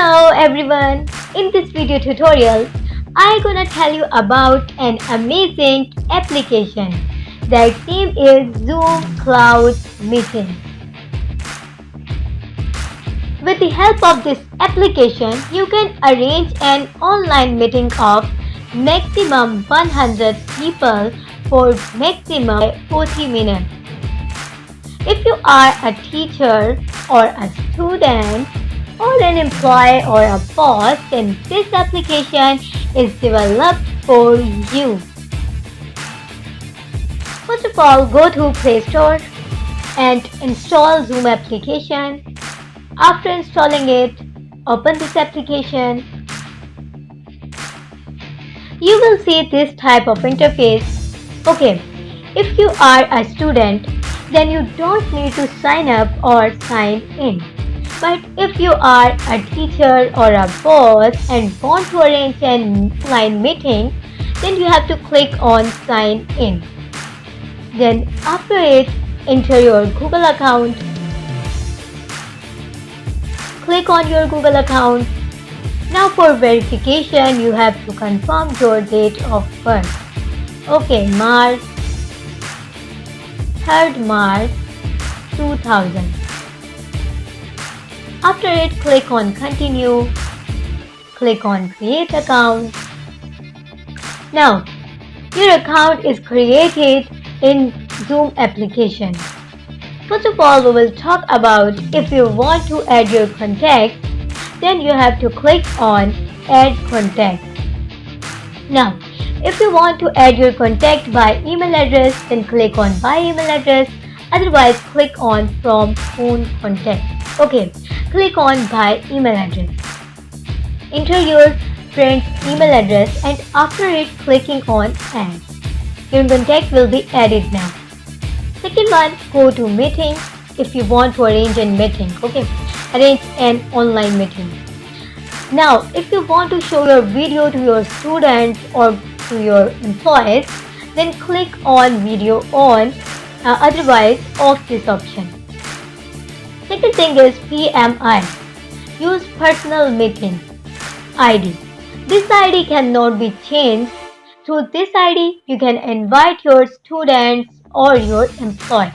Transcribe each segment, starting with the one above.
Hello everyone! In this video tutorial, I'm gonna tell you about an amazing application. That name is Zoom Cloud Meeting. With the help of this application, you can arrange an online meeting of maximum 100 people for maximum 40 minutes. If you are a teacher or a student or an employee or a boss, then this application is developed for you. First of all, go to Play Store and install Zoom application. After installing it, open this application. You will see this type of interface. Okay, if you are a student, then you don't need to sign up or sign in. But if you are a teacher or a boss and want to arrange an online meeting, then you have to click on sign in. Then after it, enter your Google account. Click on your Google account. Now for verification, you have to confirm your date of birth. Okay, March 3rd March 2000. After it, click on continue. Click on create account. Now, your account is created in Zoom application. First of all, we will talk about if you want to add your contact, then you have to click on add contact. Now, if you want to add your contact by email address, then click on by email address. Otherwise, click on from phone contact. Okay, click on by email address. Enter your friend's email address and after it, clicking on add. Your contact will be added now. Second one, go to meeting if you want to arrange a meeting. Okay, arrange an online meeting. Now, if you want to show your video to your students or to your employees, then click on video on, otherwise off this option. Second thing is PMI. Use personal meeting ID. This ID cannot be changed. Through this ID, you can invite your students or your employees.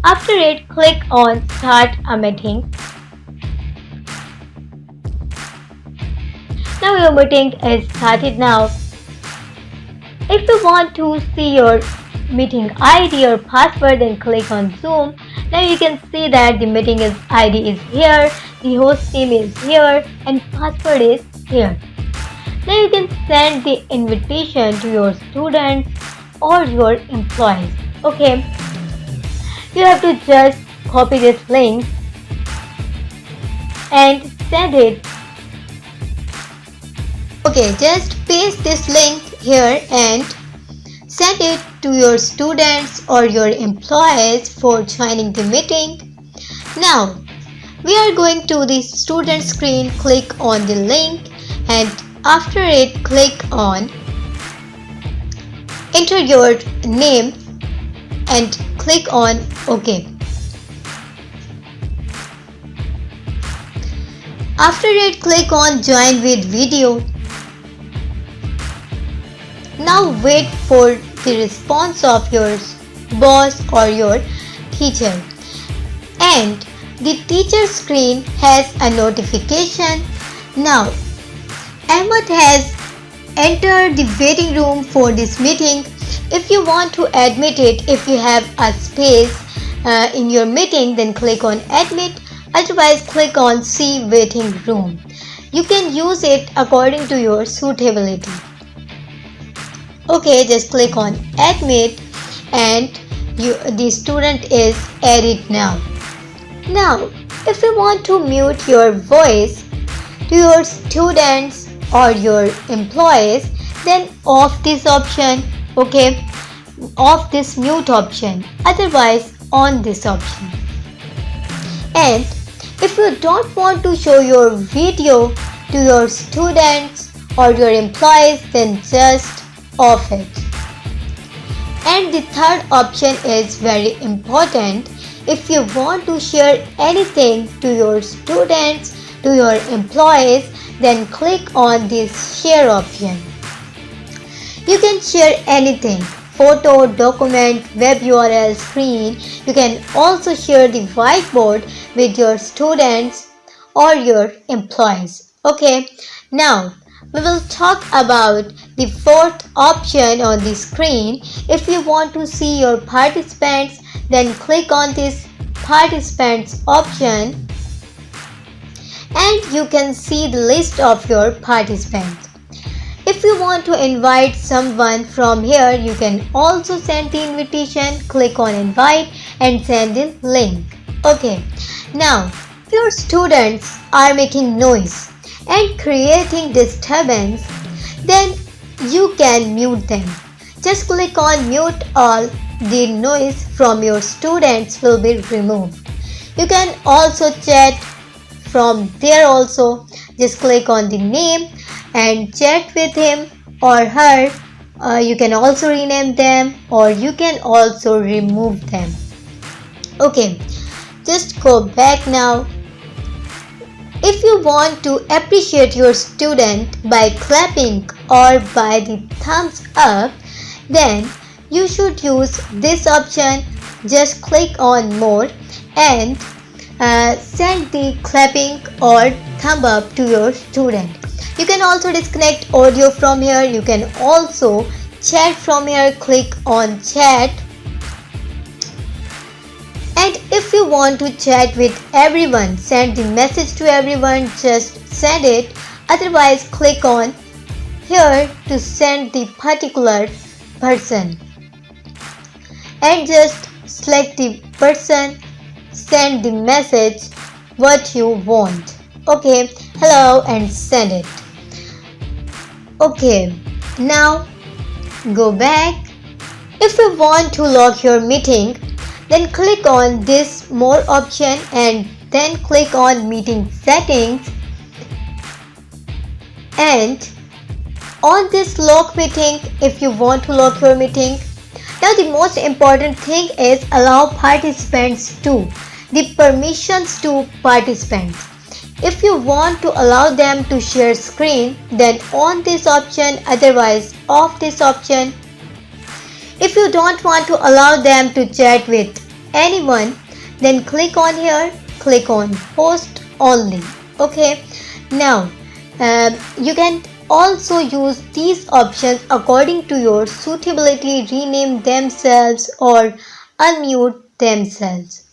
After it, click on start a meeting. Now your meeting is started now. If you want to see your meeting ID or password, then click on Zoom. Now you can see that the meeting ID is here, the host name is here, and password is here. Now you can send the invitation to your students or your employees. Okay, you have to just copy this link and send it. Okay, just paste this link here and send it to your students or your employees for joining the meeting. Now, we are going to the student screen, click on the link and after it, click on enter your name and click on OK. After it, click on join with video. Now wait for the response of your boss or your teacher. And the teacher screen has a notification. Now, Ahmed has entered the waiting room for this meeting. If you want to admit it, if you have a space in your meeting, then click on admit. Otherwise, click on see waiting room. You can use it according to your suitability. Okay, just click on admit and the student is added now. Now, if you want to mute your voice to your students or your employees, then off this option. Okay, off this mute option. Otherwise, on this option. And if you don't want to show your video to your students or your employees, then just off it. And the third option is very important. If you want to share anything to your students, to your employees, then click on this share option. You can share anything: photo, document, web URL, screen. You can also share the whiteboard with your students or your employees. Okay, now we will talk about the fourth option on the screen. If you want to see your participants, then click on this participants option and you can see the list of your participants. If you want to invite someone from here, you can also send the invitation. Click on invite and send the link. Okay, now if your students are making noise and creating disturbance, then you can mute them. Just click on mute all. The noise from your students will be removed. You can also chat from there also. Just click on the name and chat with him or her. You can also rename them or you can also remove them. Okay, just go back now. If you want to appreciate your student by clapping or by the thumbs up, then you should use this option. Just click on more and send the clapping or thumb up to your student. You can also disconnect audio from here. You can also chat from here. Click on chat. And if you want to chat with everyone, send the message to everyone, just send it. Otherwise, click on here to send the particular person. And just select the person, send the message what you want. Okay, hello, and send it. Okay, now go back. If you want to log your meeting, then click on this more option and then click on meeting settings, and on this log meeting, if you want to log your meeting. Now the most important thing is allow participants to, the permissions to participants. If you want to allow them to share screen, then on this option, otherwise off this option. If you don't want to allow them to chat with anyone, then click on here, click on host only. Okay, now you can also use these options according to your suitability, rename themselves or unmute themselves.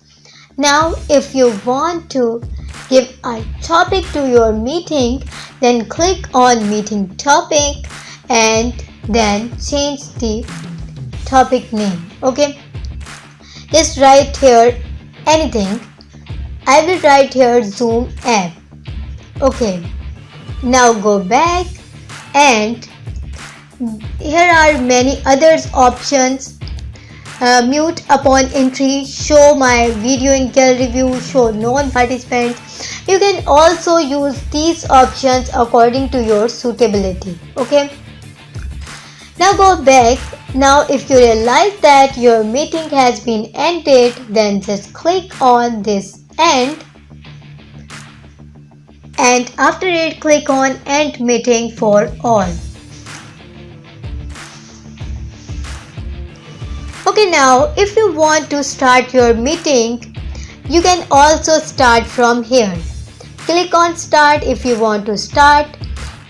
Now if you want to give a topic to your meeting, then click on meeting topic and then change the topic name. Okay, just write here anything. I will write here Zoom app. Okay, now go back and here are many others options. Mute upon entry, show my video in gallery view, show non-participants. You can also use these options according to your suitability. Okay, now go back. Now if you realize that your meeting has been ended, then just click on this end, and after it click on end meeting for all. Okay, now if you want to start your meeting, you can also start from here. Click on start if you want to start,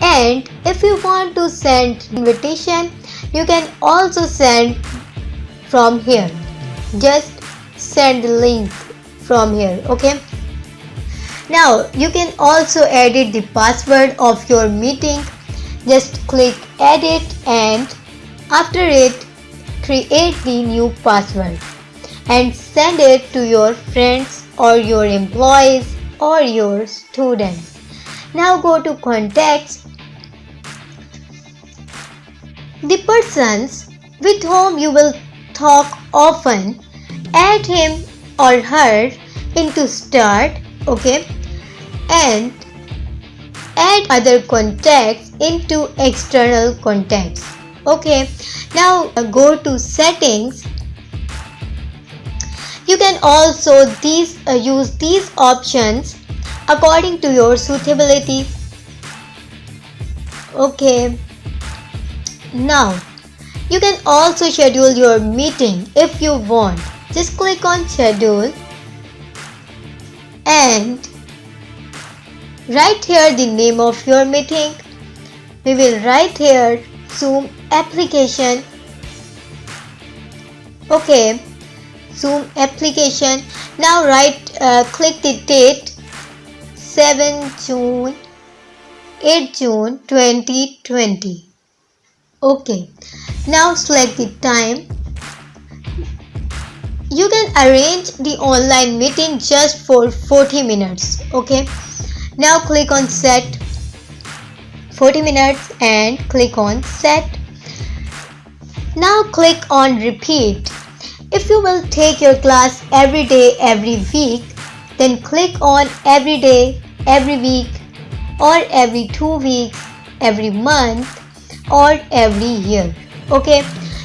and if you want to send invitation, you can also send from here. Just send the link from here. Okay, now you can also edit the password of your meeting. Just click edit and after it create the new password and send it to your friends or your employees or your students. Now go to contacts. The persons with whom you will talk often, add him or her into start. Okay, and add other contacts into external contacts. Okay, now go to settings. You can also use these options according to your suitability. Okay. Now, you can also schedule your meeting if you want. Just click on schedule and write here the name of your meeting. We will write here Zoom application. Okay, Zoom application. Now click the date 7 June 8 June 2020. Okay, now select the time. You can arrange the online meeting just for 40 minutes. Okay, now click on set 40 minutes and click on set. Now click on repeat. If you will take your class every day, every week, then click on every day, every week, or every 2 weeks, every month, or every year. Okay,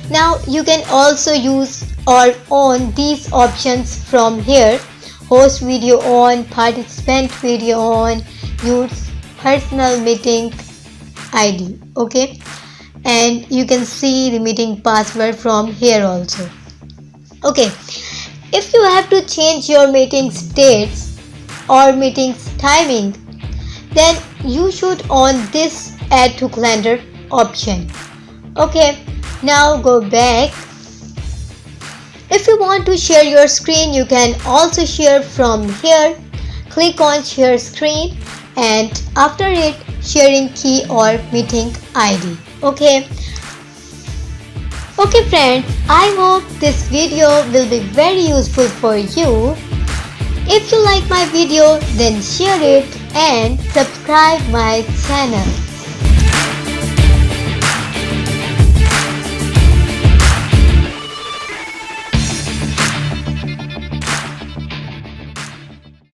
now you can also use or on these options from here: host video on, participant video on, use personal meeting ID. Okay, and you can see the meeting password from here also. Okay, if you have to change your meeting dates or meetings timing, then you should on this add to calendar option. Okay, now go back. If you want to share your screen, you can also share from here. Click on share screen and after it sharing key or meeting ID. Okay. Okay friends, I hope this video will be very useful for you. If you like my video, then share it and subscribe my channel.